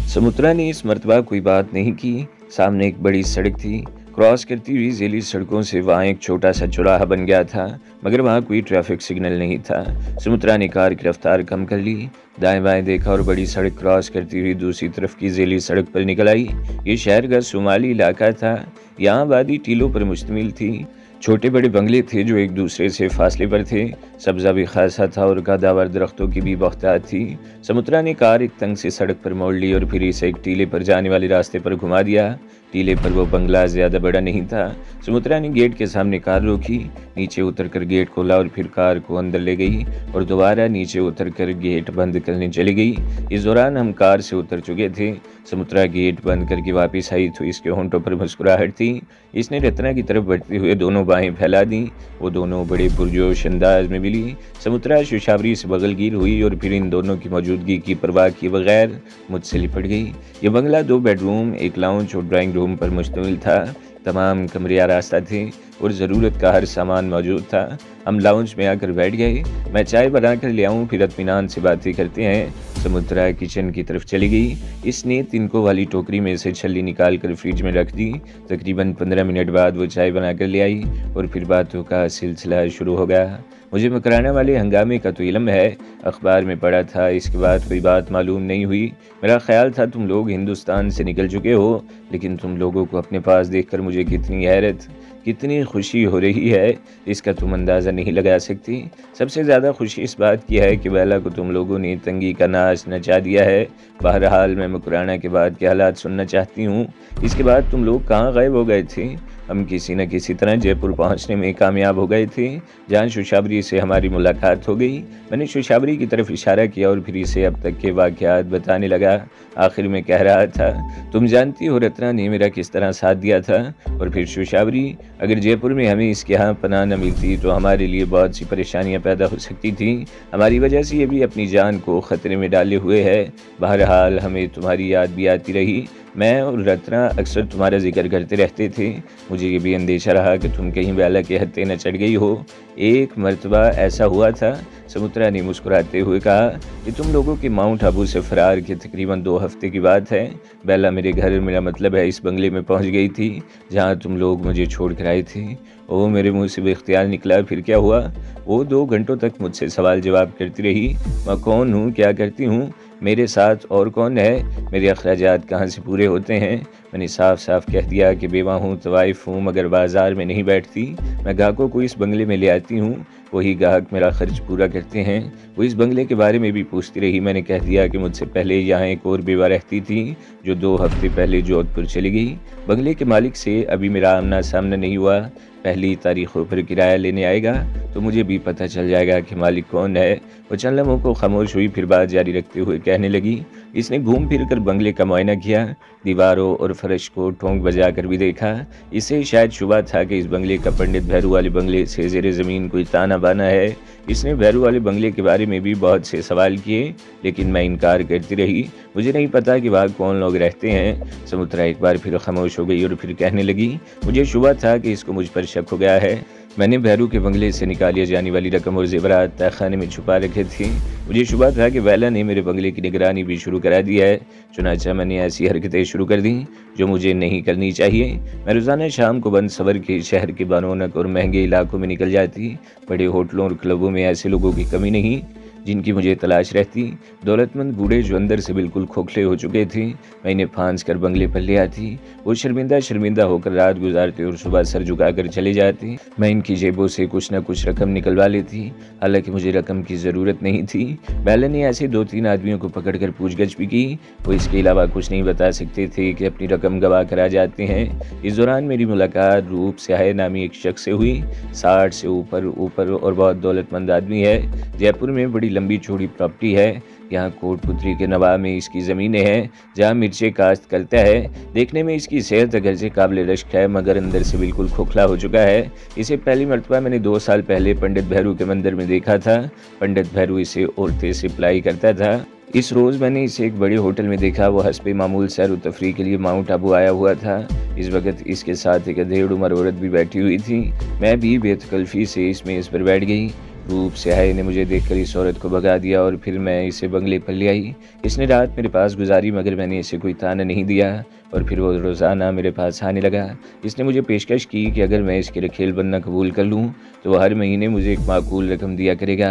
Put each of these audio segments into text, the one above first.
समुद्रा ने इस मर्तबा कोई बात नहीं की। सामने एक बड़ी सड़क थी। क्रॉस करती हुई ज़ेली सड़कों से वहाँ एक छोटा सा चौराहा बन गया था, मगर वहाँ कोई ट्रैफिक सिग्नल नहीं था। समुद्रा ने कार की रफ्तार कम कर ली, दाएं बाएं देखा और बड़ी सड़क क्रॉस करती हुई दूसरी तरफ की ज़ेली सड़क पर निकल आई। ये शहर का शुमाली इलाका था। यहाँ आबादी टीलों पर मुश्तमिल थी। छोटे बड़े बंगले थे जो एक दूसरे से फासले पर थे। सब्ज़ा भी खासा था और कदावर दरख्तों की भी बहुतायत थी। समुद्रा ने कार एक तंग से सड़क पर मोड़ ली और फिर इसे एक टीले पर जाने वाले रास्ते पर घुमा दिया। टीले पर वो बंगला ज़्यादा बड़ा नहीं था। समुद्रा ने गेट के सामने कार रोकी, नीचे उतरकर गेट खोला और फिर कार को अंदर ले गई और दोबारा नीचे उतरकर गेट बंद करने चली गई। इस दौरान हम कार से उतर चुके थे। समुद्रा गेट बंद करके वापस आई तो इसके होंठों पर मुस्कुराहट थी। इसने रत्ना की तरफ बढ़ते हुए दोनों बाहें फैला दी। वो दोनों बड़े पुरजोश अंदाज में मिली। समुद्रा शुशावरी से बगलगीर हुई और फिर इन दोनों की मौजूदगी की परवाह किए बगैर मुझसे लिपट गई। ये बंगला 2 बेडरूम, एक लाउंज और ड्राइंग रूम पर मुश्तमिल था। तमाम कमरे आरास्ता थे और ज़रूरत का हर सामान मौजूद था। हम लाउंज में आकर बैठ गए। मैं चाय बना कर ले आऊँ, फिर इत्मीनान से बातें करते हैं। समुद्रा किचन की तरफ चली गई। इसने तिनकों वाली टोकरी में से छल्ली निकाल कर फ्रिज में रख दी। तकरीबन 15 मिनट बाद वो चाय बना कर ले आई और फिर बातों का सिलसिला शुरू हो गया। मुझे मकराना वाले हंगामे का तो इल्म है, अखबार में पढ़ा था। इसके बाद कोई बात मालूम नहीं हुई। मेरा ख्याल था तुम लोग हिंदुस्तान से निकल चुके हो, लेकिन तुम लोगों को अपने पास देखकर मुझे कितनी हैरत, कितनी खुशी हो रही है, इसका तुम अंदाज़ा नहीं लगा सकती। सबसे ज़्यादा खुशी इस बात की है कि बेला को तुम लोगों ने तंगी का नाश नचा दिया है। बहरहाल मैं मकराना के बाद के हालात सुनना चाहती हूँ। इसके बाद तुम लोग कहाँ गायब हो गए थे? हम किसी न किसी तरह जयपुर पहुंचने में कामयाब हो गए थे, जहां शुशावरी से हमारी मुलाकात हो गई। मैंने शुशावरी की तरफ इशारा किया और फिर इसे अब तक के वाक़यात बताने लगा। आखिर में कह रहा था, तुम जानती हो रत्ना ने मेरा किस तरह साथ दिया था। और फिर शुशावरी, अगर जयपुर में हमें इसके यहाँ पनाह न मिलती तो हमारे लिए बहुत सी परेशानियाँ पैदा हो सकती थी। हमारी वजह से ये भी अपनी जान को ख़तरे में डाले हुए है। बहरहाल हमें तुम्हारी याद भी आती रही। मैं और रत्ना अक्सर तुम्हारा जिक्र करते रहते थे। मुझे ये भी अंदेशा रहा कि तुम कहीं बेला के हत्थे न चढ़ गई हो। एक मर्तबा ऐसा हुआ था, समुद्रा ने मुस्कुराते हुए कहा, कि तुम लोगों के माउंट आबू से फरार के तकरीबन 2 हफ्ते की बात है। बेला मेरे घर, मेरा मतलब है इस बंगले में पहुंच गई थी जहां तुम लोग मुझे छोड़ कर आए थे। वो मेरे मुंह से बेख्तियार निकला, फिर क्या हुआ? वो 2 घंटों तक मुझसे सवाल जवाब करती रही। मैं कौन हूँ, क्या करती हूँ, मेरे साथ और कौन है, मेरे अखराजात कहाँ से पूरे होते हैं। मैंने साफ साफ कह दिया कि बेवा हूँ, तवाइफ हूँ, मगर बाज़ार में नहीं बैठती। मैं ग्राहकों को इस बंगले में ले आती हूँ, वही ग्राहक मेरा खर्च पूरा करते हैं। वो इस बंगले के बारे में भी पूछती रही। मैंने कह दिया कि मुझसे पहले यहाँ एक और बेवा रहती थी जो 2 हफ्ते पहले जोधपुर चली गई। बंगले के मालिक से अभी मेरा आमना सामना नहीं हुआ। पहली तारीखों पर किराया लेने आएगा तो मुझे भी पता चल जाएगा कि मालिक कौन है। वो चंद लम्हों को खामोश हुई, फिर बात जारी रखते हुए कहने लगी, इसने घूम फिर कर बंगले का मुआयना किया, दीवारों और फर्श को ठोंक बजा कर भी देखा। इसे शायद शुबा था कि इस बंगले का पंडित भैरू वाले बंगले से ज़ेरे ज़मीन कोई ताना बाना है। इसने भैरू वाले बंगले के बारे में भी बहुत से सवाल किए, लेकिन मैं इनकार करती रही। मुझे नहीं पता कि वहाँ कौन लोग रहते हैं। समुद्रा एक बार फिर खामोश हो गई और फिर कहने लगी, मुझे शुबा था कि इसको मुझ पर शक हो गया है। मैंने भैरू के बंगले से निकाली जाने वाली रकम और जेवरात तहखाने में छुपा रखे थे। मुझे शुबा था कि वैला ने मेरे बंगले की निगरानी भी शुरू करा दी है। चुनाचा मैंने ऐसी हरकतें शुरू कर दी जो मुझे नहीं करनी चाहिए। मैं रोज़ाना शाम को बंद सवर के शहर के बानोनक और महंगे इलाकों में निकल जाती। बड़े होटलों और क्लबों में ऐसे लोगों की कमी नहीं जिनकी मुझे तलाश रहती। दौलतमंद बूढ़े जो अंदर से बिल्कुल खोखले हो चुके थे, मैं इन्हें फांस कर बंगले पर ले आती। वो शर्मिंदा शर्मिंदा होकर रात गुजारते और सुबह सर झुकाकर चले जाते। मैं इनकी जेबों से कुछ न कुछ रकम निकलवा लेती, हालांकि मुझे रकम की ज़रूरत नहीं थी। बेला ने ऐसे 2-3 आदमियों को पकड़कर पूछगछ भी की। वो इसके अलावा कुछ नहीं बता सकते थे कि अपनी रकम गवा कर आ जाते हैं। इस दौरान मेरी मुलाकात रूप स्याह नामी एक शख्स से हुई। 60 से ऊपर और बहुत दौलतमंद आदमी है। जयपुर में बड़ी लंबी चौड़ी प्रॉपर्टी है। यहाँ कोटपुतली के नवाब में इसकी ज़मीनें हैं, जहाँ मिर्चें काश्त करता है। देखने में इसकी सेहत अगर से काबिल रश्क है, मगर अंदर से बिल्कुल खोखला हो चुका है। इसे पहली मरतबा मैंने 2 साल पहले पंडित भैरू के मंदिर में देखा था। पंडित भैरू इसे औरतें सप्लाई करता था। इस रोज़ मैंने इसे एक बड़े होटल में देखा। वो हस्बे मामूल सैर व तफरीह के लिए माउंट आबू आया हुआ था। इस वक्त इसके साथ एक अधेड़ उम्र औरत भी बैठी हुई थी। मैं भी बेतकल्फ़ी से इस मेज़ पर बैठ गई। रूप स्याही ने मुझे देखकर इस औरत को भगा दिया और फिर मैं इसे बंगले पर ले आई। इसने रात मेरे पास गुजारी मगर मैंने इसे कोई ताना नहीं दिया और फिर वो रोज़ाना मेरे पास आने लगा। इसने मुझे पेशकश की कि अगर मैं इसके रखेल बनना कबूल कर लूँ तो वह हर महीने मुझे एक माकूल रकम दिया करेगा।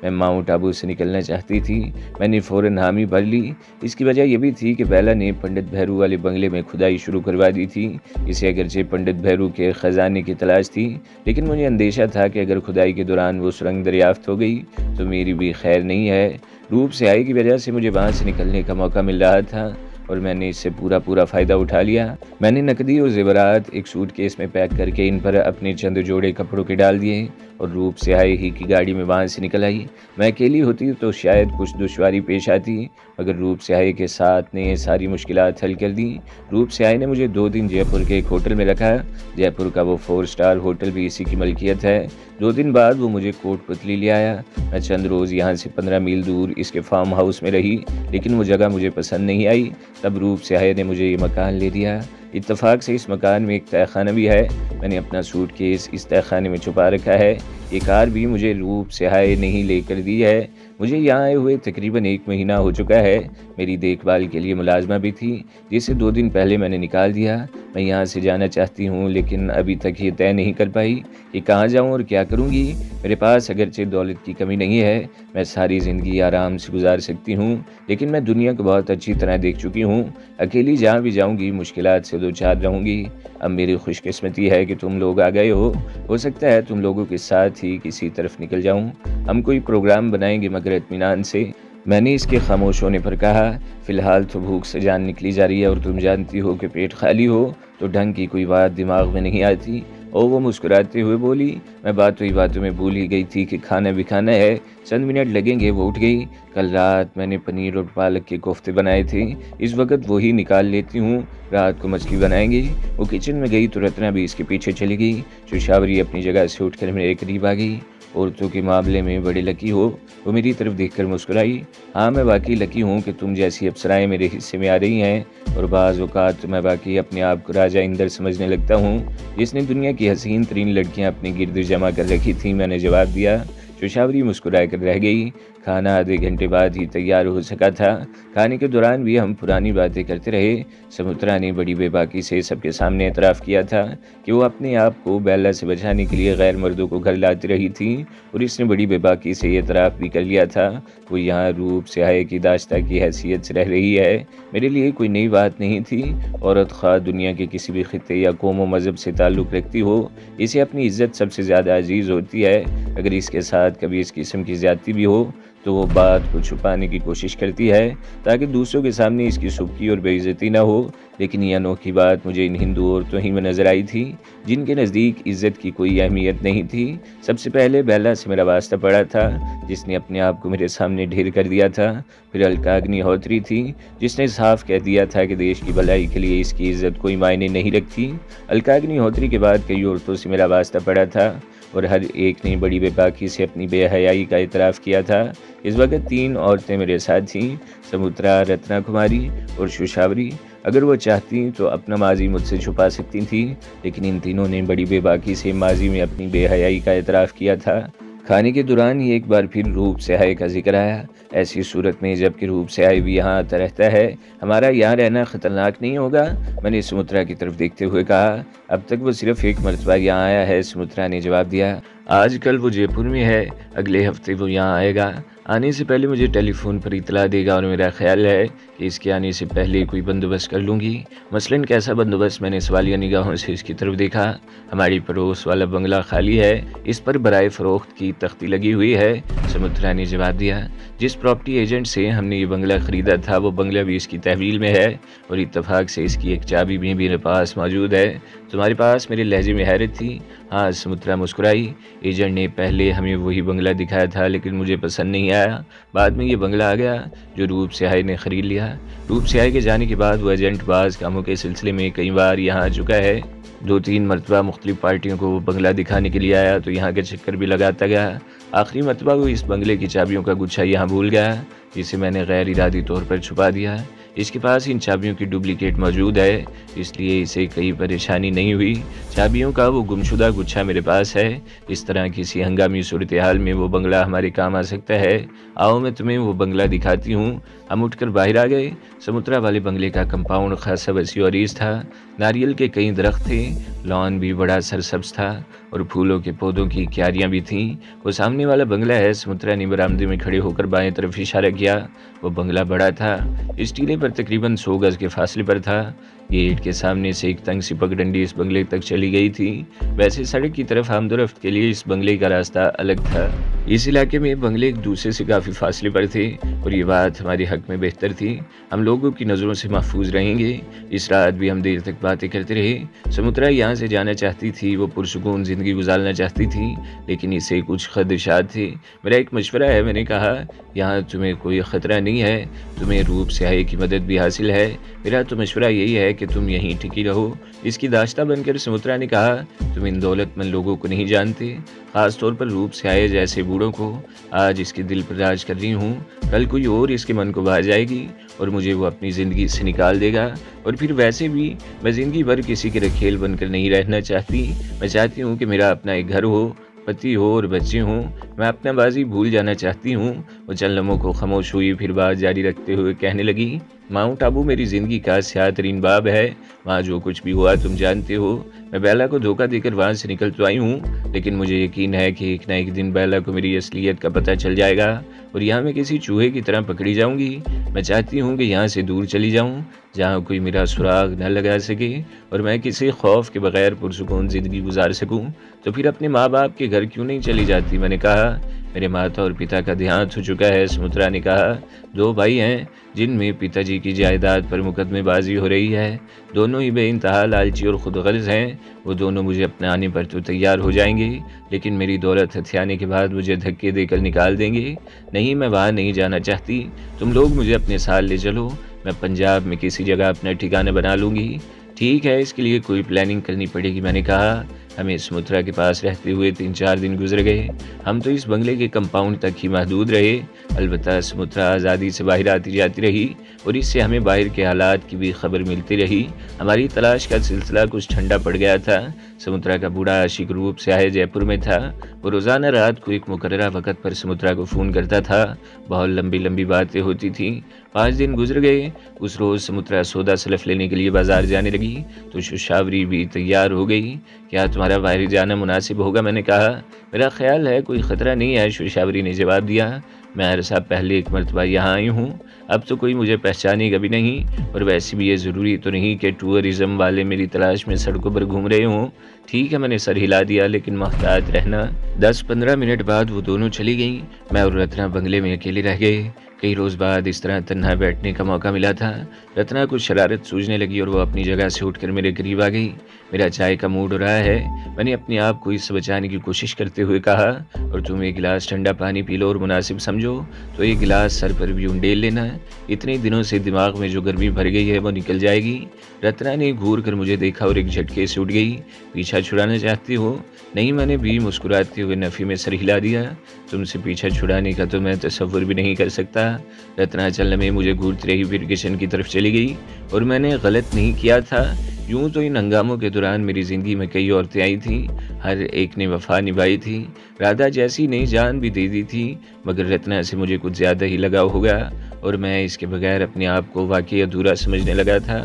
मैं माउंट आबू से निकलना चाहती थी। मैंने फ़ौरन हामी भर ली। इसकी वजह यह भी थी कि बेला ने पंडित भैरू वाले बंगले में खुदाई शुरू करवा दी थी। इसे अगरचे पंडित भैरू के ख़जाने की तलाश थी, लेकिन मुझे अंदेशा था कि अगर खुदाई के दौरान वो सुरंग दरियाफ्त हो गई तो मेरी भी खैर नहीं है। रूप स्याही की वजह से मुझे वहाँ से निकलने का मौका मिल रहा था और मैंने इससे पूरा फ़ायदा उठा लिया। मैंने नकदी और ज़ेवरात एक सूटकेस में पैक करके इन पर अपने चंद जोड़े कपड़ों के डाल दिए और रूप स्याही ही की गाड़ी में वहाँ से निकल आई। मैं अकेली होती तो शायद कुछ दुश्वारी पेश आती, मगर रूप स्याही के साथ ने सारी मुश्किलात हल कर दी। रूप स्याही ने मुझे 2 दिन जयपुर के एक होटल में रखा। जयपुर का वो 4 स्टार होटल भी इसी की मलकियत है। 2 दिन बाद वो मुझे कोटपुतली ले आया। मैं चंद रोज़ यहाँ से 15 मील दूर इसके फार्म हाउस में रही, लेकिन वो जगह मुझे पसंद नहीं आई। तब रूप स्याही ने मुझे ये मकान ले दिया। इत्तफाक से इस मकान में एक तहखाना भी है। मैंने अपना सूटकेस इस तहखाने में छुपा रखा है। ये कार भी मुझे रूप स्याही ने ही लेकर दी है। मुझे यहाँ आए हुए तकरीबन 1 महीना हो चुका है। मेरी देखभाल के लिए मुलाजमा भी थी, जिसे 2 दिन पहले मैंने निकाल दिया। मैं यहाँ से जाना चाहती हूँ, लेकिन अभी तक ये तय नहीं कर पाई कि कहाँ जाऊँ और क्या करूँगी। मेरे पास अगरचे दौलत की कमी नहीं है, मैं सारी ज़िंदगी आराम से गुजार सकती हूँ, लेकिन मैं दुनिया को बहुत अच्छी तरह देख चुकी हूँ। अकेली जहाँ भी जाऊँगी मुश्किलात से 2 चार रहूँगी। अब मेरी खुशकिस्मती है कि तुम लोग आ गए हो सकता है तुम लोगों के साथ ही किसी तरफ निकल जाऊँ। हम कोई प्रोग्राम बनाएंगे मगर इत्मीनान से। मैंने इसके खामोश होने पर कहा, फ़िलहाल तो भूख से जान निकली जा रही है और तुम जानती हो कि पेट खाली हो तो ढंग की कोई बात दिमाग में नहीं आती। और वो मुस्कुराते हुए बोली, मैं बातों में भूल ही गई थी कि खाना भी खाना है, चंद मिनट लगेंगे। वो उठ गई। कल रात मैंने पनीर और पालक के कोफ्ते बनाए थे, इस वक्त वही निकाल लेती हूँ, रात को मछली बनाएंगे। वो किचन में गई तो रत्ना भी इसके पीछे चली गई। शोशावरी अपनी जगह से उठकर मेरे करीब आ गई। औरतों के मामले में बड़ी लकी हो। वो मेरी तरफ देखकर मुस्कुराई। हाँ, मैं वाकई लकी हूँ कि तुम जैसी अप्सराएं मेरे हिस्से में आ रही हैं, और बाज़ औक़ात मैं वाकई अपने आप को राजा इंदर समझने लगता हूँ, जिसने दुनिया की हसीन तरीन लड़कियाँ अपने गिर्द जमा कर रखी थी। मैंने जवाब दिया। शोशावरी मुस्कुरा कर रह गई। खाना आधे घंटे बाद ही तैयार हो सका था। खाने के दौरान भी हम पुरानी बातें करते रहे। समुद्रा ने बड़ी बेबाकी से सबके सामने एतराफ़ किया था कि वो अपने आप को बेला से बचाने के लिए गैर मर्दों को घर लाती रही थी, और इसने बड़ी बेबाकी से ये एतराफ़ भी कर लिया था वो यहाँ रूप स्याही की दाश्ता की हैसियत से रह रही है। मेरे लिए कोई नई बात नहीं थी। औरत ख़्वाह दुनिया के किसी भी खित्ते या कौम व मज़हब से ताल्लुक़ रखती हो, इसे अपनी इज़्ज़त सबसे ज़्यादा अजीज़ होती है। अगर इसके साथ कभी इस किस्म की ज़्यादती भी हो तो वो बात को छुपाने की कोशिश करती है ताकि दूसरों के सामने इसकी सुबकी और बेइज्जती ना हो। लेकिन यह अनोखी बात मुझे इन हिंदू औरतों ही में नज़र आई थी जिनके नज़दीक इज़्ज़त की कोई अहमियत नहीं थी। सबसे पहले बेला से मेरा वास्ता पड़ा था, जिसने अपने आप को मेरे सामने ढेर कर दिया था। फिर अलका अग्निहोत्री थी, जिसने साफ कह दिया था कि देश की भलाई के लिए इसकी इज़्ज़त कोई मायने नहीं रखती। अलका अग्निहोत्री के बाद कई औरतों से मेरा वास्ता पड़ा था और हर एक ने बड़ी बेबाकी से अपनी बेहयाई का इतराफ़ किया था। इस वक्त 3 औरतें मेरे साथ थीं, समुद्रा, रत्ना कुमारी और शोशावरी। अगर वो चाहती तो अपना माजी मुझसे छुपा सकती थी, लेकिन इन तीनों ने बड़ी बेबाकी से माजी में अपनी बेहयाई का इतराफ़ किया था। खाने के दौरान ही एक बार फिर रूप स्याही का जिक्र आया। ऐसी सूरत में जबकि रूप स्याही भी यहाँ आता रहता है, हमारा यहाँ रहना ख़तरनाक नहीं होगा? मैंने समुद्रा की तरफ देखते हुए कहा। अब तक वो सिर्फ 1 मरतबा यहाँ आया है, समुद्रा ने जवाब दिया। आजकल वो जयपुर में है, अगले हफ्ते वो यहाँ आएगा। आने से पहले मुझे टेलीफोन पर इतला देगा और मेरा ख्याल है कि इसके आने से पहले कोई बंदोबस्त कर लूँगी। मसलन कैसा बंदोबस्त? मैंने सवालिया निगाहों से इसकी तरफ देखा। हमारी पड़ोस वाला बंगला खाली है, इस पर बराए फ़रोख्त की तख्ती लगी हुई है, समुद्रा ने जवाब दिया। जिस प्रॉपर्टी एजेंट से हमने ये बंगला ख़रीदा था वो बंगला भी इसकी तहवील में है, और इत्तफाक से इसकी एक चाबी भी मेरे पास मौजूद है। तुम्हारे पास? मेरे लहजे में हैरत थी। हाँ, समुद्रा मुस्कुराई। एजेंट ने पहले हमें वही बंगला दिखाया था, लेकिन मुझे पसंद नहीं आया। बाद में ये बंगला आ गया जो रूप स्याही ने ख़रीद लिया। रूप स्याही के जाने के बाद वो एजेंट बाज़ कामों के सिलसिले में कई बार यहाँ आ चुका है। 2-3 मरतबा मुख्तलिफ पार्टियों को वो बंगला दिखाने के लिए आया तो यहाँ के चक्कर भी लगाता गया। आखिरी मरतबा वो इस बंगले की चाबियों का गुच्छा यहाँ भूल गया, जिसे मैंने गैर इरादी तौर पर छुपा दिया। इसके पास इन चाबियों की डुप्लीकेट मौजूद है, इसलिए इसे कोई परेशानी नहीं हुई। चाबियों का वो गुमशुदा गुच्छा मेरे पास है। इस तरह किसी हंगामी सूरत हाल में वो बंगला हमारे काम आ सकता है। आओ मैं तुम्हें वो बंगला दिखाती हूँ। हम उठकर बाहर आ गए। समुद्रा वाले बंगले का कंपाउंड खासा वसी और अरीज था। नारियल के कई दरख्त थे, लॉन भी बड़ा सरसब्ज था और फूलों के पौधों की क्यारियां भी थीं। वो सामने वाला बंगला है। समुद्रा ने बरामदे में खड़े होकर बाएं तरफ इशारा किया। वो बंगला बड़ा था, इस टीले पर तकरीबन 100 गज के फासले पर था। गेट के सामने से एक तंग सी पगडंडी इस बंगले तक चली गई थी। वैसे सड़क की तरफ आमदोरफ्त के लिए इस बंगले का रास्ता अलग था। इस इलाके में बंगले एक दूसरे से काफ़ी फासले पर थे और ये बात हमारे हक में बेहतर थी। हम लोगों की नज़रों से महफूज रहेंगे। इस रात भी हम देर तक बातें करते रहे। समुद्रा यहाँ से जाना चाहती थी, वो पुरसुकून ज़िंदगी गुजारना चाहती थी, लेकिन इसे कुछ खदशात थे। मेरा एक मशवरा है, मैंने कहा, यहाँ तुम्हें कोई ख़तरा नहीं है, तुम्हें रूप स्याही की मदद भी हासिल है। मेरा तो मशवरा यही है कि तुम यहीं टिकी रहो। इसकी दाश्ता बनकर समुद्रा ने कहा, तुम इन दौलतमंद लोगों को नहीं जानते, ख़ास तौर पर रूप स्याही जैसे बूढ़ों को। आज इसके दिल पर राज कर रही हूँ, कल कोई और इसके मन को भा जाएगी और मुझे वो अपनी ज़िंदगी से निकाल देगा। और फिर वैसे भी मैं ज़िंदगी भर किसी के रखेल बनकर नहीं रहना चाहती। मैं चाहती हूँ कि मेरा अपना एक घर हो, पति हो और बच्चे हों। मैं अपना बाजी भूल जाना चाहती हूँ। वो चंद लम्हों को खामोश हुई, फिर बात जारी रखते हुए कहने लगी, माउंट आबू मेरी ज़िंदगी का स्याह तरीन बाब है। वहाँ जो कुछ भी हुआ तुम जानते हो। मैं बेला को धोखा देकर वहाँ से निकल तो आई हूँ, लेकिन मुझे यकीन है कि एक न एक दिन बेला को मेरी असलियत का पता चल जाएगा और यहाँ मैं किसी चूहे की तरह पकड़ी जाऊँगी। मैं चाहती हूँ कि यहाँ से दूर चली जाऊँ, जहाँ कोई मेरा सुराग न लगा सके और मैं किसी खौफ के बगैर पुरसुकून ज़िंदगी गुजार सकूँ। तो फिर अपने माँ बाप के घर क्यों नहीं चली जाती? मैंने कहा। मेरे माता और पिता का देहांत हो चुका है, समुद्रा ने कहा। 2 भाई हैं जिनमें पिताजी की जायदाद पर मुकदमेबाजी हो रही है। दोनों ही बेइंतहा लालची और खुदगर्ज हैं। वो दोनों मुझे अपनाने पर तो तैयार हो जाएंगे, लेकिन मेरी दौलत हथियाने के बाद मुझे धक्के देकर निकाल देंगे। नहीं, मैं वहाँ नहीं जाना चाहती। तुम लोग मुझे अपने साथ ले चलो, मैं पंजाब में किसी जगह अपना ठिकाना बना लूँगी। ठीक है, इसके लिए कोई प्लानिंग करनी पड़ेगी, मैंने कहा। हमें समुद्रा के पास रहते हुए 3-4 दिन गुजर गए। हम तो इस बंगले के कंपाउंड तक ही महदूद रहे। अलबत्ता समुद्रा आज़ादी से बाहर आती जाती रही और इससे हमें बाहर के हालात की भी खबर मिलती रही। हमारी तलाश का सिलसिला कुछ ठंडा पड़ गया था। समुद्रा का बूढ़ा आशिक रूप स्याही जयपुर में था। वो रोज़ाना रात को एक मुकर्ररा वक़्त पर समुद्रा को फ़ोन करता था। बहुत लंबी लंबी बातें होती थीं। 5 दिन गुजर गए। उस रोज़ समुद्रा सौदा सलफ लेने के लिए बाजार जाने लगी तो शुशावरी भी तैयार हो गई। क्या तुम्हारा बाहर जाना मुनासिब होगा? मैंने कहा। मेरा ख्याल है कोई ख़तरा नहीं है, शुशावरी ने जवाब दिया। मैं अरसा पहले एक मरतबा यहाँ आई हूँ, अब तो कोई मुझे पहचानेगा भी नहीं और वैसे भी ये ज़रूरी तो नहीं कि टूरिज़म वाले मेरी तलाश में सड़कों पर घूम रहे हों। ठीक है, मैंने सर हिला दिया, लेकिन मोहतात रहना। 10-15 मिनट बाद वो दोनों चली गईं। मैं और रत्ना बंगले में अकेले रह गए। कई रोज़ बाद इस तरह तन्हा बैठने का मौका मिला था। रत्ना को शरारत सूझने लगी और वो अपनी जगह से उठकर मेरे करीब आ गई। मेरा चाय का मूड हो रहा है, मैंने अपने आप को इससे बचाने की कोशिश करते हुए कहा, और तुम एक गिलास ठंडा पानी पी लो और मुनासिब समझो तो एक गिलास सर पर भी उंडेल लेना। इतने दिनों से दिमाग में जो गर्मी भर गई है वो निकल जाएगी। रत्ना ने घूर कर मुझे देखा और एक झटके से उठ गई। पीछा छुड़ाना चाहती हो? नहीं, मैंने भी मुस्कुराते हुए नफ़ी में सर हिला दिया। तुमसे पीछा छुड़ाने का तो मैं तसव्वुर भी नहीं कर सकता। रत्ना चलने में मुझे घूरती रही, फिर किचन की तरफ चली गई। और मैंने गलत नहीं किया था। यूं तो इन हंगामों के दौरान मेरी ज़िंदगी में कई औरतें आई थीं, हर एक ने वफा निभाई थी। राधा जैसी ने जान भी दे दी थी, मगर रत्ना से मुझे कुछ ज़्यादा ही लगाव हो गया और मैं इसके बगैर अपने आप को वाकई अधूरा समझने लगा था।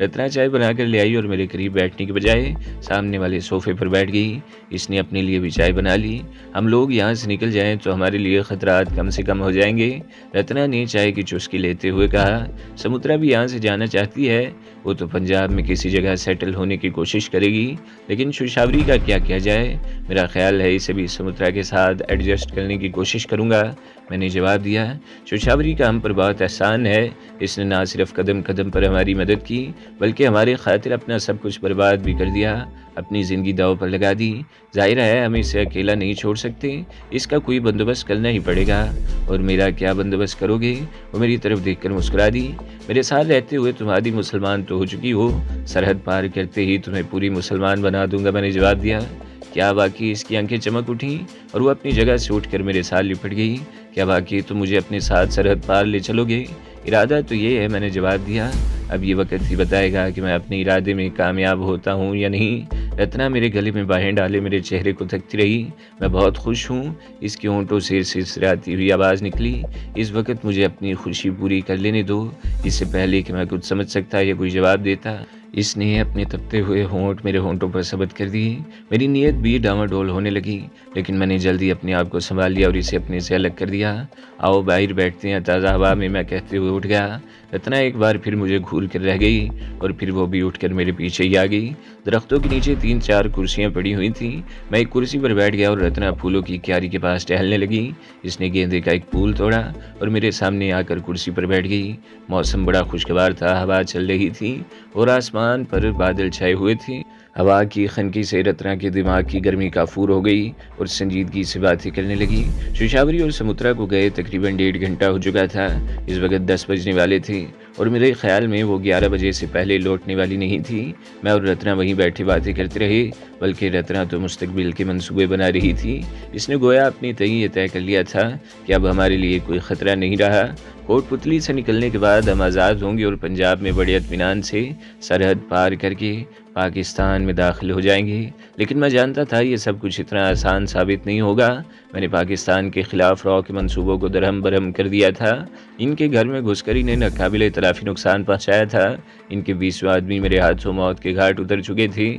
रत्ना चाय बनाकर ले आई और मेरे करीब बैठने के बजाय सामने वाले सोफे पर बैठ गई। इसने अपने लिए भी चाय बना ली। हम लोग यहाँ से निकल जाएं तो हमारे लिए ख़तरात कम से कम हो जाएंगे, रत्ना ने चाय की चुस्की लेते हुए कहा। समुद्रा भी यहाँ से जाना चाहती है। वो तो पंजाब में किसी जगह सेटल होने की कोशिश करेगी, लेकिन शुशावरी का क्या किया जाए? मेरा ख्याल है इसे भी समुद्रा के साथ एडजस्ट करने की कोशिश करूँगा, मैंने जवाब दिया। शुशावरी का हम पर बहुत एहसान है। इसने ना सिर्फ कदम कदम पर हमारी मदद की, बल्कि हमारे खातिर अपना सब कुछ बर्बाद भी कर दिया, अपनी ज़िंदगी दाव पर लगा दी। जाहिर है हम इसे अकेला नहीं छोड़ सकते, इसका कोई बंदोबस्त करना ही पड़ेगा। और मेरा क्या बंदोबस्त करोगे? वो मेरी तरफ देखकर मुस्कुरा दी। मेरे साथ रहते हुए तुम आधी मुसलमान तो हो चुकी हो, सरहद पार करते ही तुम्हें पूरी मुसलमान बना दूंगा, मैंने जवाब दिया। क्या वाकई? इसकी आंखें चमक उठीं और वो अपनी जगह से उठकर मेरे साथ लिपट गई। क्या वाकई तुम मुझे अपने साथ सरहद पार ले चलोगे? इरादा तो ये है, मैंने जवाब दिया। अब ये वक्त ही बताएगा कि मैं अपने इरादे में कामयाब होता हूँ या नहीं। रत्ना मेरे गले में बाहें डाले मेरे चेहरे को तकती रही। मैं बहुत खुश हूँ, इसके होंठों से सिसराती हुई आवाज़ निकली। इस वक्त मुझे अपनी खुशी पूरी कर लेने दो, इससे पहले कि मैं कुछ समझ सकता या कोई जवाब देता। इसने अपने तपते हुए होंठ मेरे होंठों पर सबत कर दिए। मेरी नीयत भी डामाडोल होने लगी, लेकिन मैंने जल्दी अपने आप को संभाल लिया और इसे अपने से अलग कर दिया। आओ बाहर बैठते हैं ताज़ा हवा में, मैं कहते हुए उठ गया। रत्ना एक बार फिर मुझे घूर कर रह गई और फिर वो भी उठकर मेरे पीछे ही आ गई। दरख्तों के नीचे 3-4 कुर्सियां पड़ी हुई थीं। मैं एक कुर्सी पर बैठ गया और रत्ना फूलों की क्यारी के पास टहलने लगी। इसने गेंदे का एक फूल तोड़ा और मेरे सामने आकर कुर्सी पर बैठ गई। मौसम बड़ा खुशगवार था, हवा चल रही थी और आसमान पर बादल छाए हुए थे। हवा की खनकी से रत्ना के दिमाग की गर्मी काफूर हो गई और संजीदगी से बातें करने लगी। शोशावरी और समुद्रा को गए तकरीबन 1.5 घंटा हो चुका था। इस वक्त 10 बजने वाले थे और मेरे ख्याल में वो 11 बजे से पहले लौटने वाली नहीं थी। मैं और रत्ना वहीं बैठे बातें करते रहे, बल्कि रत्ना तो मुस्तकबिल के मंसूबे बना रही थी। इसने गोया अपनी तय ये तय कर लिया था कि अब हमारे लिए कोई ख़तरा नहीं रहा। कोटपुतली से निकलने के बाद हम आज़ाद होंगे और पंजाब में बड़े इत्मीनान से सरहद पार करके पाकिस्तान में दाखिल हो जाएंगे। लेकिन मैं जानता था ये सब कुछ इतना आसान साबित नहीं होगा। मैंने पाकिस्तान के ख़िलाफ़ रॉ के मंसूबों को दरहम बरहम कर दिया था। इनके घर में घुसकर इन्हें नाकाबिले तलाफ़ी नुकसान पहुँचाया था। इनके 20 आदमी मेरे हाथों मौत के घाट उतर चुके थे।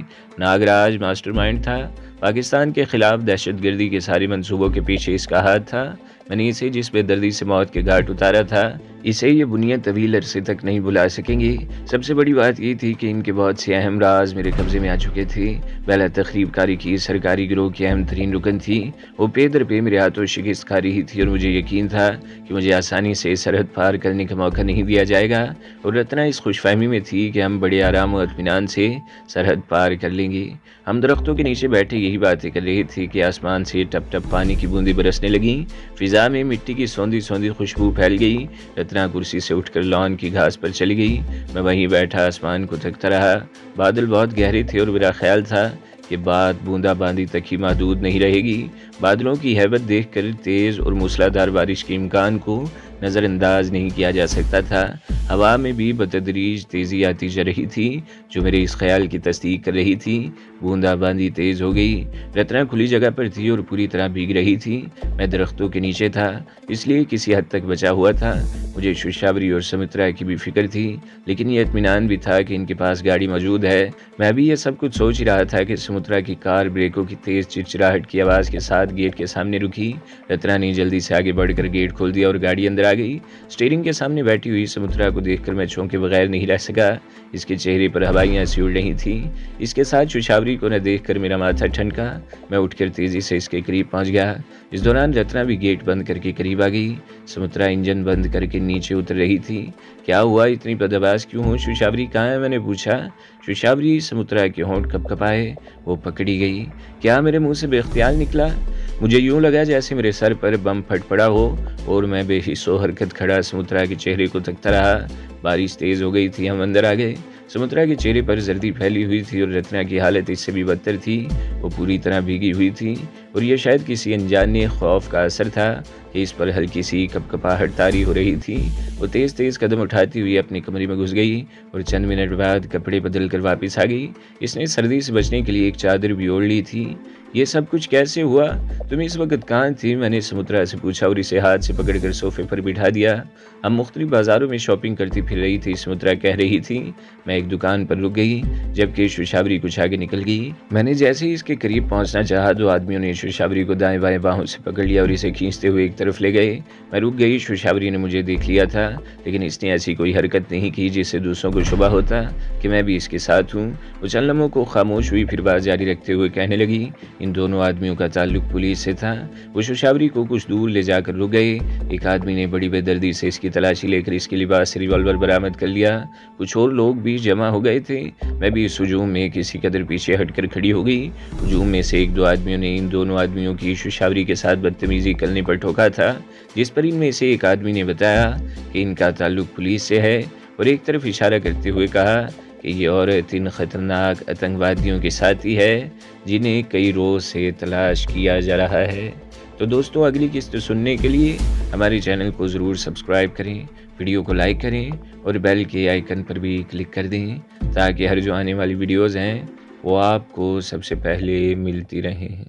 नागराज मास्टरमाइंड था। पाकिस्तान के ख़िलाफ़ दहशतगर्दी के सारे मंसूबों के पीछे इसका हाथ था। मैंने इसे जिस बेदर्दी से मौत के घाट उतारा था, इसे ये बुनियाद तवील अरसे तक नहीं भुला सकेंगे। सबसे बड़ी बात ये थी कि इनके बहुत से अहम राज मेरे कब्जे में आ चुके थे। पहला तखरीबकारी की सरकारी गिरोह की अहम तरीन रुकन थी। वो पे दर पे मेरे हाथों शिकस्त खा रही थी और मुझे यकीन था कि मुझे आसानी से सरहद पार करने का मौका नहीं दिया जाएगा। और रत्ना इस खुशफहमी में थी कि हम बड़े आराम और इत्मीनान से सरहद पार कर लेंगे। हम दरख्तों के नीचे बैठे यही बातें कर रहे थे कि आसमान से टप टप पानी की बूंदें बरसने लगीं। फिजा में मिट्टी की सौंधी सौंधी खुशबू फैल गई। रत्ना कुर्सी से उठकर लॉन की घास पर चली गई। मैं वहीं बैठा आसमान को तकता रहा। बादल बहुत गहरे थे और मेरा ख्याल था कि बात बूंदाबांदी तक ही महदूद नहीं रहेगी। बादलों की हैबत देखकर तेज़ और मूसलाधार बारिश के इम्कान को नज़रअंदाज नहीं किया जा सकता था। हवा में भी बतदरीज तेज़ी आती जा रही थी, जो मेरे इस ख्याल की तस्दीक कर रही थी। बूंदाबांदी तेज़ हो गई। रत्ना खुली जगह पर थी और पूरी तरह भीग रही थी। मैं दरख्तों के नीचे था, इसलिए किसी हद तक बचा हुआ था। मुझे शोशावरी और समुद्रा की भी फिक्र थी, लेकिन यह इत्मीनान भी था कि इनके पास गाड़ी मौजूद है। मैं भी यह सब कुछ सोच ही रहा था कि समुद्रा की कार ब्रेकों की तेज़ चिरचिराहट की आवाज़ के साथ गेट के सामने रुकी। रत्ना ने जल्दी से आगे बढ़कर गेट खोल दिया और गाड़ी अंदर आ गई। स्टीयरिंग के सामने बैठी हुई समुद्रा को देखकर मैं चौंके बगैर नहीं रह सका। इसके चेहरे पर हवाइयाँ सी उड़ रही थीं। इसके साथ शोशावरी को न देखकर मेरा माथा ठनका। मैं उठकर तेज़ी से इसके करीब पहुंच गया। इस दौरान रत्ना भी गेट बंद करके करीब आ गई। समुद्रा इंजन बंद करके नीचे उतर रही थी। क्या हुआ, इतनी बदआवाज़ क्यों हो? शोशावरी कहाँ है? मैंने पूछा। शोशावरी समुद्रा के होंठ कपकपाए। वो पकड़ी गई। क्या मेरे मुंह से बेख्तियार निकला? मुझे यूं लगा जैसे मेरे सर पर बम फट पड़ा हो और मैं बेहिस्सो हरकत खड़ा समुद्रा के चेहरे को तकता रहा। बारिश तेज़ हो गई थी। हम अंदर आ गए। समुद्रा के चेहरे पर जर्दी फैली हुई थी और रत्ना की हालत इससे भी बदतर थी। वो पूरी तरह भीगी हुई थी और यह शायद किसी अनजाने खौफ का असर था कि इस पर हल्की सी कपकपाहट तारी हो रही थी। वो तेज़ तेज़ कदम उठाती हुई अपनी कमरे में घुस गई और चंद मिनट बाद कपड़े बदल कर वापस आ गई। इसने सर्दी से बचने के लिए एक चादर भी ओढ़ ली थी। ये सब कुछ कैसे हुआ? तुम इस वक्त कहाँ थी? मैंने समुद्रा से पूछा और इसे हाथ से पकड़कर सोफे पर बिठा दिया। हम मुख्तलिफ बाज़ारों में शॉपिंग करती फिर रही थी, समुद्रा कह रही थी। मैं एक दुकान पर रुक गई, जबकि शोशावरी कुछ आगे निकल गई। मैंने जैसे ही इसके करीब पहुंचना चाहा, 2 आदमियों ने शोशावरी को दाएं बाएं बाहों से पकड़ लिया और इसे खींचते हुए एक तरफ ले गए। मैं रुक गई। शोशावरी ने मुझे देख लिया था, लेकिन इसने ऐसी कोई हरकत नहीं की जिससे दूसरों को शुबा होता कि मैं भी इसके साथ हूँ। वो चंद लम्हों को खामोश हुई, फिर बात जारी रखते हुए कहने लगी, इन दोनों आदमियों का ताल्लुक पुलिस से था। वो शोशावरी को कुछ दूर ले जाकर रुक गए। एक आदमी ने बड़ी बेदर्दी से इसकी तलाशी लेकर इसके लिबास से रिवॉल्वर बरामद कर लिया। कुछ और लोग भी जमा हो गए थे। मैं भी इस हुजूम में किसी कदर पीछे हटकर खड़ी हो गई। हुजूम में से 1-2 आदमियों ने इन दोनों आदमियों की शोशावरी के साथ बदतमीजी करने पर ठोका था, जिस पर इनमें से एक आदमी ने बताया कि इनका ताल्लुक पुलिस से है और एक तरफ इशारा करते हुए कहा कि ये औरत इन ख़तरनाक आतंकवादियों के साथी है जिन्हें कई रोज़ से तलाश किया जा रहा है। तो दोस्तों, अगली किस्त सुनने के लिए हमारे चैनल को ज़रूर सब्सक्राइब करें, वीडियो को लाइक करें और बेल के आइकन पर भी क्लिक कर दें ताकि हर जो आने वाली वीडियोज़ हैं वो आपको सबसे पहले मिलती रहें।